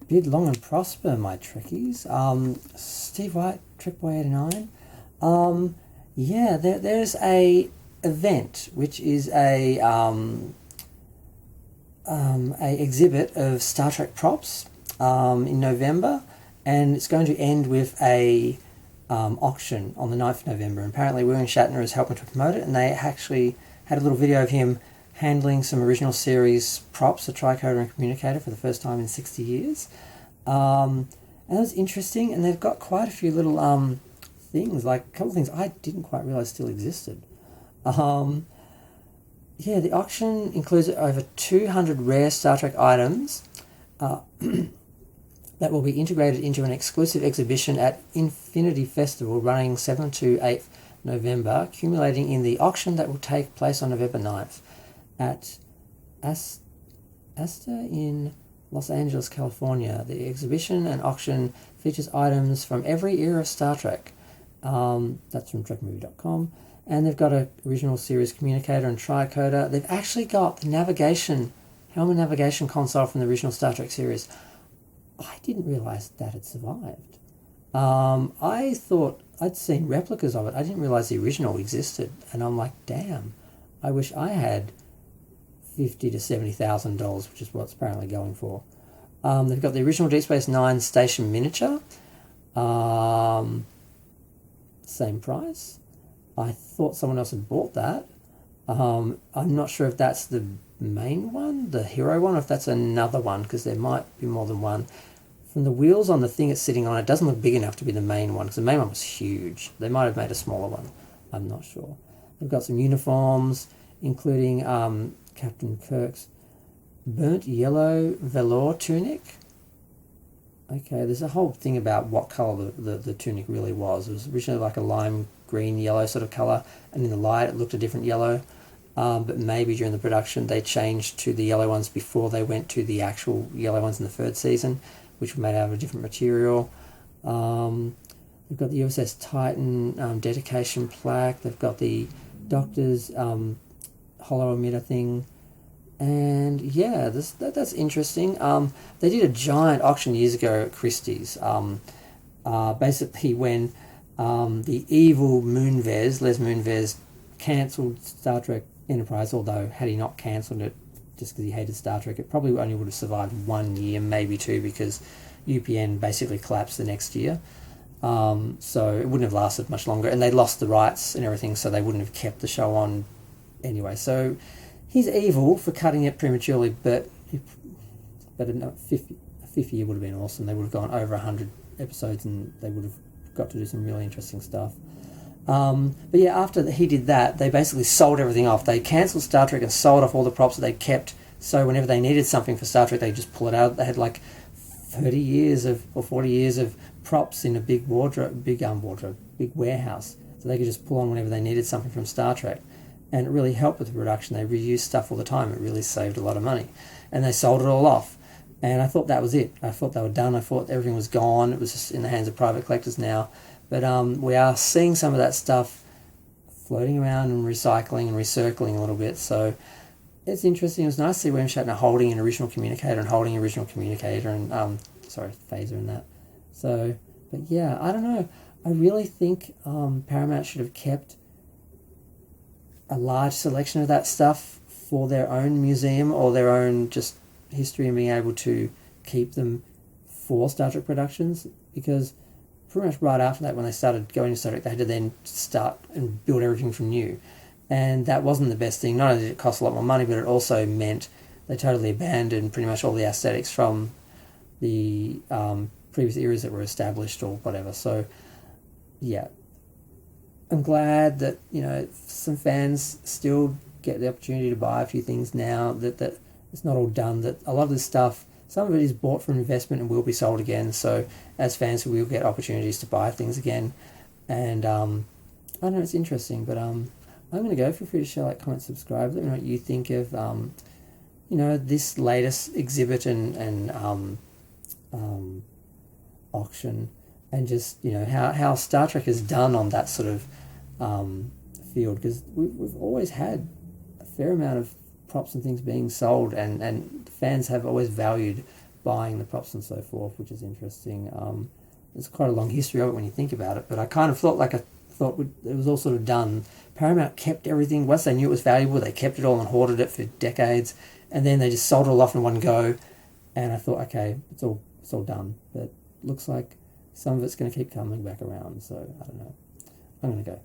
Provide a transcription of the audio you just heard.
bid long and prosper, my Trekkies. Steve White, Trekboy89. There's a event which is a exhibit of Star Trek props in November, and it's going to end with a auction on the 9th of November. And apparently William Shatner is helping to promote it, and they actually had a little video of him handling some original series props, a tricorder and communicator, for the first time in 60 years. And that was interesting, and they've got quite a few little things, like a couple of things I didn't quite realise still existed. The auction includes over 200 rare Star Trek items that will be integrated into an exclusive exhibition at Infinity Festival running 7th to 8th November, accumulating in the auction that will take place on November 9th at Asta in Los Angeles, California. The exhibition and auction features items from every era of Star Trek. That's from TrekMovie.com. And they've got an original series communicator and tricorder. They've actually got the helmet navigation console from the original Star Trek series. I didn't realise that had survived. I thought I'd seen replicas of it. I didn't realise the original existed. And I'm like, damn, I wish I had $50,000 to $70,000, which is what it's apparently going for. They've got the original Deep Space Nine station miniature. Same price. I thought someone else had bought that. I'm not sure if that's the main one, the hero one, or if that's another one, because there might be more than one. From the wheels on the thing it's sitting on, it doesn't look big enough to be the main one, because the main one was huge. They might have made a smaller one. I'm not sure. They've got some uniforms, including Captain Kirk's burnt yellow velour tunic. Okay, there's a whole thing about what colour the tunic really was. It was originally like a lime green yellow sort of colour, and in the light it looked a different yellow. But maybe during the production they changed to the yellow ones before they went to the actual yellow ones in the third season, which were made out of a different material. They've got the USS Titan dedication plaque. They've got the Doctor's holo emitter thing. And yeah, that's interesting. They did a giant auction years ago at Christie's. Basically when the evil Moonves, Les Moonves, cancelled Star Trek Enterprise, although had he not cancelled it just because he hated Star Trek, it probably only would have survived 1 year, maybe 2, because UPN basically collapsed the next year. So it wouldn't have lasted much longer, and they lost the rights and everything, so they wouldn't have kept the show on anyway. So he's evil for cutting it prematurely, but a 50 year would have been awesome. They would have gone over 100 episodes, and they would have got to do some really interesting stuff. But yeah, after he did that, they basically sold everything off. They cancelled Star Trek and sold off all the props that they kept, so whenever they needed something for Star Trek, they just pull it out. They had like 40 years of props in a big warehouse, so they could just pull on whenever they needed something from Star Trek. And it really helped with the production. They reused stuff all the time. It really saved a lot of money. And they sold it all off. And I thought that was it. I thought they were done. I thought everything was gone. It was just in the hands of private collectors now. But we are seeing some of that stuff floating around and recycling and recircling a little bit. So it's interesting. It was nice to see William Shatner holding an original communicator and phaser and that. So, but yeah, I don't know. I really think Paramount should have kept a large selection of that stuff for their own museum or their own just history, and being able to keep them for Star Trek productions, because pretty much right after that, when they started going to Star Trek, they had to then start and build everything from new. And that wasn't the best thing. Not only did it cost a lot more money, but it also meant they totally abandoned pretty much all the aesthetics from the previous eras that were established or whatever. So, yeah. I'm glad that, some fans still get the opportunity to buy a few things now, that it's not all done, that a lot of this stuff, some of it is bought for investment and will be sold again. So as fans, we'll get opportunities to buy things again. And I don't know, it's interesting, but I'm going to go. Feel free to share, like, comment, subscribe. Let me know what you think of, this latest exhibit and auction, and just, how Star Trek is done on that sort of field, because we've always had a fair amount of props and things being sold, and fans have always valued buying the props and so forth, which is interesting. There's quite a long history of it when you think about it, but I kind of thought it was all sort of done. Paramount kept everything. Once they knew it was valuable, they kept it all and hoarded it for decades, and then they just sold it all off in one go. And I thought, okay, it's all done. But looks like some of it's going to keep coming back around. So I don't know. I'm going to go.